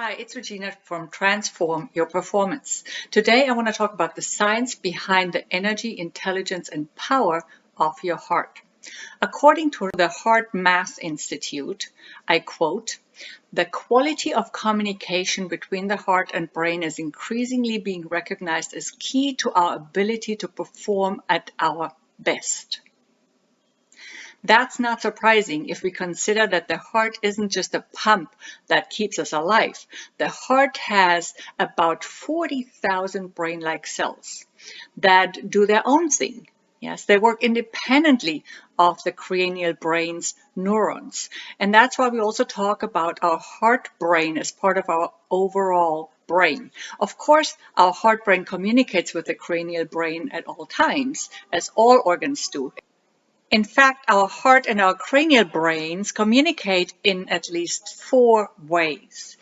Hi, it's Regina from Transform Your Performance. Today I want to talk about the science behind the energy, intelligence, and power of your heart. According to the Heart Math Institute, I quote, "The quality of communication between the heart and brain is increasingly being recognized as key to our ability to perform at our best." That's not surprising if we consider that the heart isn't just a pump that keeps us alive. The heart has about 40,000 brain-like cells that do their own thing. Yes, they work independently of the cranial brain's neurons. And that's why we also talk about our heart brain as part of our overall brain. Of course, our heart brain communicates with the cranial brain at all times, as all organs do. In fact, our heart and our cranial brains communicate in at least 4 ways.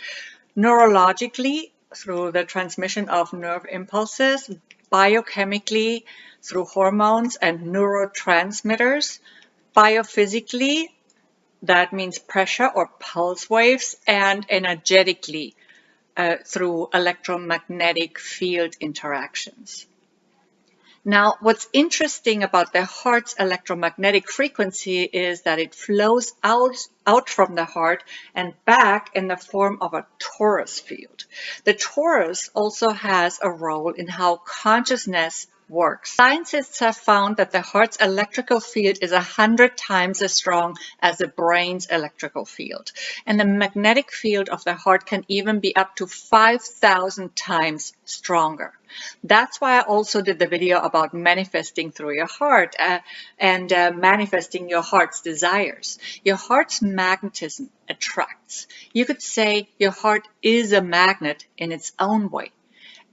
Neurologically, through the transmission of nerve impulses, biochemically, through hormones and neurotransmitters, biophysically, that means pressure or pulse waves, and energetically, through electromagnetic field interactions. Now, what's interesting about the heart's electromagnetic frequency is that it flows out from the heart and back in the form of a torus field. The torus also has a role in how consciousness works. Scientists have found that the heart's electrical field is 100 times as strong as the brain's electrical field. And the magnetic field of the heart can even be up to 5,000 times stronger. That's why I also did the video about manifesting through your heart and manifesting your heart's desires. Your heart's magnetism attracts. You could say your heart is a magnet in its own way.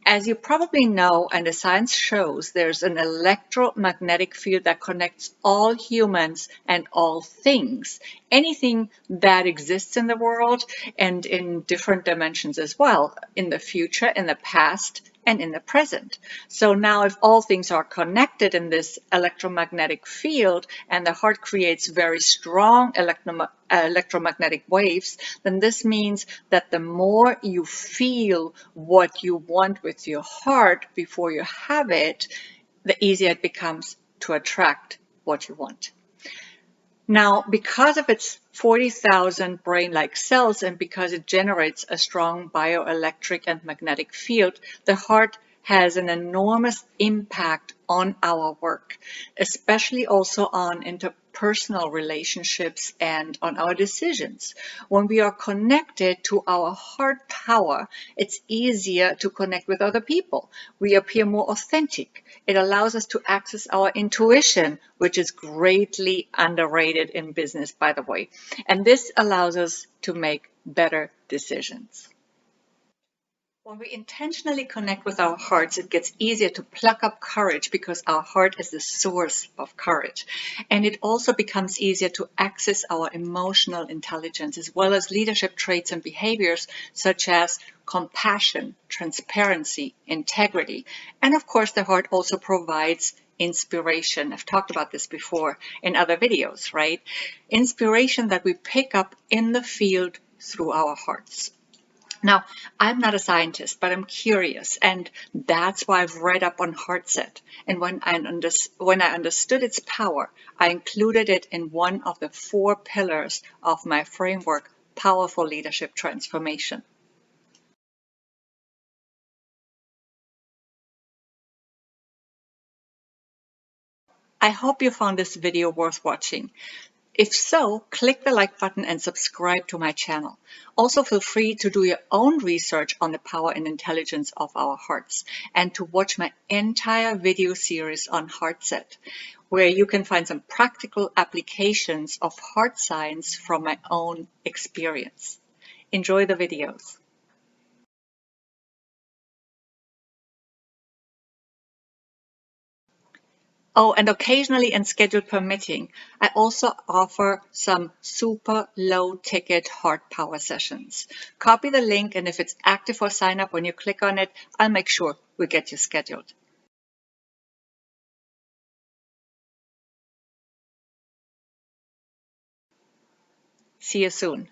As you probably know, and the science shows, there's an electromagnetic field that connects all humans and all things, anything that exists in the world and in different dimensions as well, in the future, in the past, and in the present. So now if all things are connected in this electromagnetic field and the heart creates very strong electromagnetic waves, then this means that the more you feel what you want with your heart before you have it, the easier it becomes to attract what you want. Now, because of its 40,000 brain-like cells and because it generates a strong bioelectric and magnetic field, the heart has an enormous impact on our work, especially also on interpersonal relationships and on our decisions. When we are connected to our heart power, it's easier to connect with other people. We appear more authentic. It allows us to access our intuition, which is greatly underrated in business, by the way. And this allows us to make better decisions. When we intentionally connect with our hearts, it gets easier to pluck up courage because our heart is the source of courage. And it also becomes easier to access our emotional intelligence as well as leadership traits and behaviors such as compassion, transparency, integrity. And of course, the heart also provides inspiration. I've talked about this before in other videos, right? Inspiration that we pick up in the field through our hearts. Now, I'm not a scientist, but I'm curious, and that's why I've read up on HEARTSET. And when I understood its power, I included it in one of the 4 pillars of my framework, Powerful Leadership Transformation. I hope you found this video worth watching. If so, click the like button and subscribe to my channel. Also, feel free to do your own research on the power and intelligence of our hearts and to watch my entire video series on HEARTSET, where you can find some practical applications of heart science from my own experience. Enjoy the videos. Oh, and occasionally and schedule permitting, I also offer some super low ticket heart power sessions. Copy the link, and if it's active for sign up when you click on it, I'll make sure we get you scheduled. See you soon.